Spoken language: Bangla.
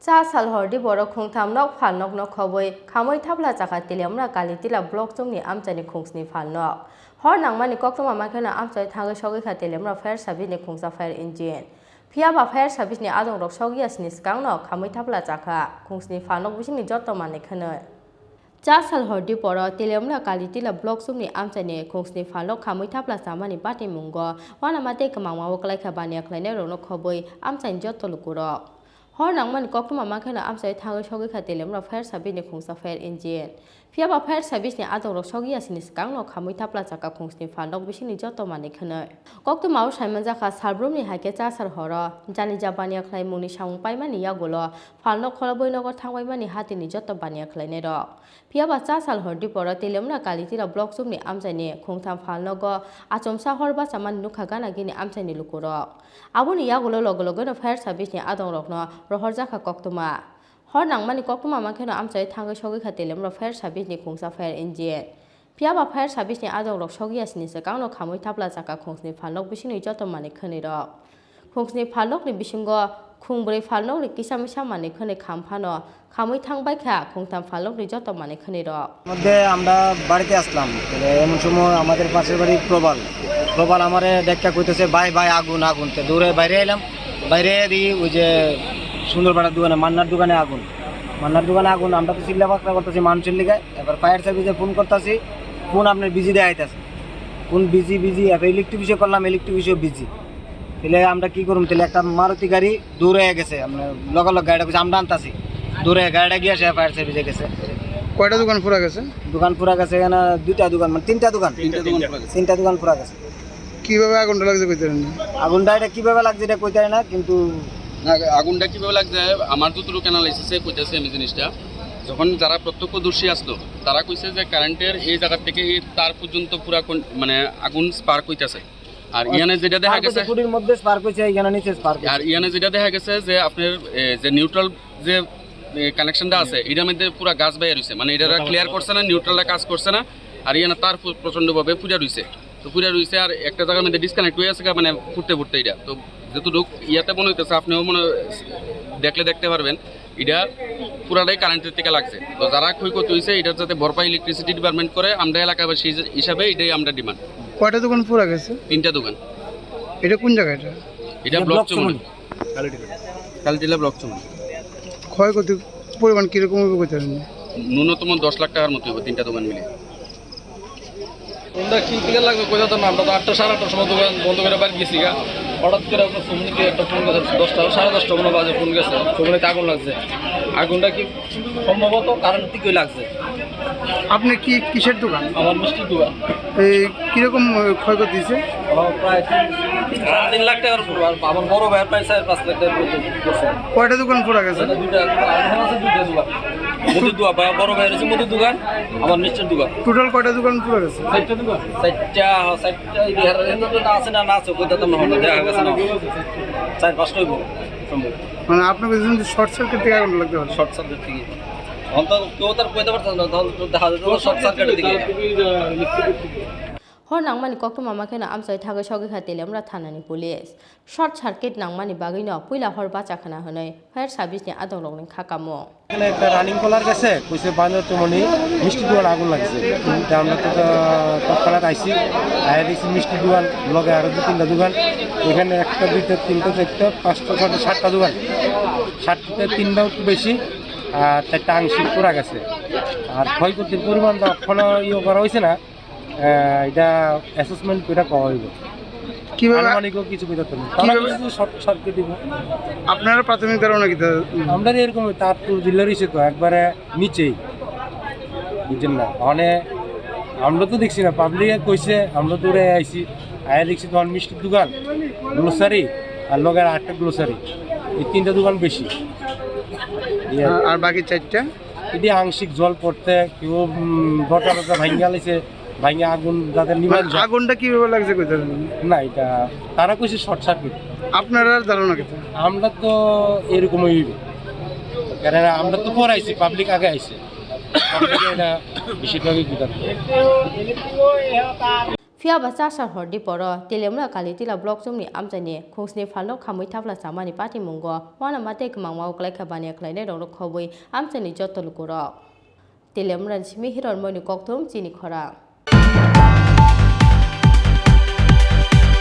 Chasal Diporo Phalnok Phalnok no Khowai Khamwi Thapla Chakha Teliamura Kalitila block Chowmuhani Amchaini Khongsni Phalnok Khorang mani koktoma makana Amchai thangai shogi kha Teliamura fire service ni khongsa fire engine Phiaba fire service ni adong rok shogi asni skangno Khamwi Thapla Chakha Khongsni Phalnok bisini jotto mani khanoi Chasal Diporo Teliamura Kalitila block Chowmuhani Amchaini Khongsni Phalnok Khamwi Thapla Chamani Pati Mungo wana mate kamangwa waklai kha bania khlaine ro no khoboi Amchaini jotto lukuro Khorang mani koktoma makana Amchai thangai shogi kha Teliamura fire service ni khongsa fire engine Phiaba fire service ni adong rok shogi asni skangno Khamwi Thapla Chakha Khongsni Phalnok bisini jotto mani khanoi koktoma saimon jakha salbrum ni haike Chasal horo jani japania khlai muni samung paimani yagolo Phalnok kholaboi nogor thangbai mani hatini jotto bania khlaine ro Phiaba Chasal Diporo Teliamura Kalitila block Chowmuhani Amchaini Khongtham Phalnogo achomsa horba saman nukha gana gini Amchaini lukuro aboni yagolo logo no fire service ni adong rokno rohor jakha koktoma Khorang mani koktoma makeno Amchai thangai shogi kha Teliamura fire service ni khongsa fire engine Phiaba fire service ni adong rok shogi asni sakangno Khamwi Thapla Chakha Khongsni Phalnok bisini jotto mani khani ro Khongsni Phalnok ni bisingo khungbrei Phalnok ni kisamisa mani khani khamphano Khamwi thangbai kha Khongtham Phalnok ni jotto mani khani ro মধ্যে আমরা বাড়িতে আসলাম এমন সময় আমাদের পাশের বাড়ি প্রবাল আমারে দেখা কইতেছে ভাই ভাই আগুন আগুন তে দৌড়ে বাইরে এলাম বাইরে দি ওই যে সুন্দরপাড়ার দোকানে মান্নার দোকানে আগুন আমরা তো চিল্লা পাকড়া করতেছি মানুষের লিগায় এবার ফায়ার সার্ভিসে ফোন করতেছি ফোন আপনার বিজি দেখাইতেছে ফোন বিজি এবার ইলেকট্রিক বিষয় করলাম ইলেকট্রিক বিষয় বিজি তাহলে আমরা কি করুম তাহলে একটা মারুতি গাড়ি দৌড়ে গেছে আমরা লগালগ গাড়িটা বুঝে আমরা আনতাছি দৌড়ে গাড়িটা গিয়ে সে ফায়ার সার্ভিসে গেছে কয়টা দোকান পুরা গেছে এখানে দুইটা দোকান মানে তিনটা দোকান পুরা গেছে কিভাবে আগুনটা লাগছে কইতে পারেন না আগুনটা এটা কিভাবে লাগছে এটা কইতে পারি না কিন্তু আগুনটা কিভাবে লাগছে আমার যতটুকু অ্যানালাইসিসে কইতেছে আমি জিনিসটা যখন যারা প্রত্যক্ষদর্শী আসলো তারা কইছে যে কারেন্টের এই জায়গা থেকে এই তার পর্যন্ত পুরা মানে আগুন স্পার্ক হইতাছে আর ইয়ানে যেটা দেখা গেছে ফুটির মধ্যে স্পার্ক হইছে এখানে নিচে স্পার্ক আর ইয়ানে যেটা দেখা গেছে যে আপনার যে নিউট্রাল যে কানেকশনটা আছে এটার মধ্যে পুরা গাছ বাইরে রয়েছে মানে এটা ক্লিয়ার করছে না নিউট্রালটা কাজ করছে না আর ইয়ানে তার প্রচণ্ডভাবে পুরা রয়েছে আর একটা জায়গার মধ্যে ডিসকানেক্ট হয়ে আছে মানে ফুটতে এটা তো যতটুক ইয়াতে মনে হইতেছে আপনিও মনে দেখতে পারবেন এটা পুরাটাই কারেন্টের থেকে লাগছে তো যারা ক্ষয়ক্ষতি হয়েছে এটার যাতে ভরপাই ইলেকট্রিসিটি ডিপার্টমেন্ট করে আমরা এলাকাবাসী হিসাবে এটাই আমরা ডিমান্ড কয়টা দোকান পুরা গেছে তিনটা দোকান এটা কোন জায়গা এটা ব্লক চৌমুহনি কালিটিলা ব্লক চৌমুহনি ক্ষয়ক্ষতি পরিমাণ কিরকম হবে কইতে পারেন না ন্যূনতম 10 লাখ টাকার মতো হবে তিনটা দোকান মিলে কোনটা কি থেকে লাগবে কোথা তো না আমরা তো 8টা 8:30 সময় দোকান বন্ধ করে বাড়ি গেছি গা হঠাৎ করে আপনার চৌমুহনিতে একটা ফোন গেছে 10টা 10:30 মনে বাজে ফোন গেছে চৌমুহনিতে আগুন লাগছে আগুনটা কি সম্ভবত কারেন্ট থেকে লাগছে আপনি কি কিসের দোকান আমার মিষ্টির দোকান এই কিরকম ক্ষয়ক্ষতি হয়েছে প্রায় 3 লাখ টাকার উপর আর আমার বড় ভাইয়ের প্রায় 4-5 লাখ টাকার উপর কয়টা দোকান পুরা গেছে দুইটা দোকান মুদির দোকান বড় ভাইয়ের হচ্ছে মুদির দোকান আমার মিষ্টির দোকান টোটাল কয়টা দোকান পুরা গেছে 4টা দোকান 4টা আছে না আছে কইতা তো না দেখা গেছে না 4-5টা হইব সম্ভব মানে আপনাকে যদি শর্ট সার্কিট থেকে আগুন লাগতে পারে শর্ট সার্কিট থেকে অন্তত কেউ তার কইতে পারতাম না তখন দেখা যেত শর্ট সার্কিট থেকে Khorang mani koktoma makena Amchai thangai shogi kha Teliamura thanani police short circuit nangmani bagino puila horba chakhana honoi fire service ni adong rok ni khakamo এখানে একটা রানিং কলার গেছে কইছে বাজার চৌমুহনি মিষ্টি দোকান আগুন লাগছে তা আমরা তো তৎক্ষণাৎ আইছি আয়া দেখছি মিষ্টি দোকান লগে আরো 2-3টা দোকান এখানে একটা 2টা 3টা 4টা 5টা 6টা 7টা দোকান 7টা 3টাও একটু বেশি আর 4টা আংশিক পুরা গেছে আর ক্ষয়ক্ষতির পরিমাণ তো এখনো করা হয়েছে না এটা অ্যাসেসমেন্ট করে করা হইব কিভাবে আনুমানিকও কিছু বুঝতে পারি কিভাবে শর্ট সার্কিট দিব আপনারা প্রাথমিক ধারণা কি আমরা এরকম তার তো জিল্লা রয়েছে তো একবারে নিচেই বুঝছেন না মানে আমরা তো দেখছি না পাবলিকে কইছে আমরা দৌড়ে আইছি আয়া দেখছি তখন মিষ্টির দোকান গ্লোসারি আর লগের 8টা গ্লোসারি এই 3টা দোকান বেশি আর বাকি 4টা এটি আংশিক জল পড়তে কেউ বটা ভাঙ্গা লাইছে ভাঙ্গা আগুন যাদের নিবান আগুনটা কিভাবে লাগছে কইতে পারেন না এটা তারা কইছে শর্ট সার্কিট আপনারা ধারণা কি আমরা তো এরকমই কারণ আমরা তো পরে আইছি পাবলিক আগে আইছে এটা বেশিরভাগই Fiaba Chasal hor Diporo Teliamura Kalitila block jomni Amchaini Khongsni Phalnok Khamwi Thapla samani party mungo wana mate kemangmao klai khabani khlaine rong khobui Amchaini jotol kurok Teliamura Chimi hiron moni kokthum Chini Khorang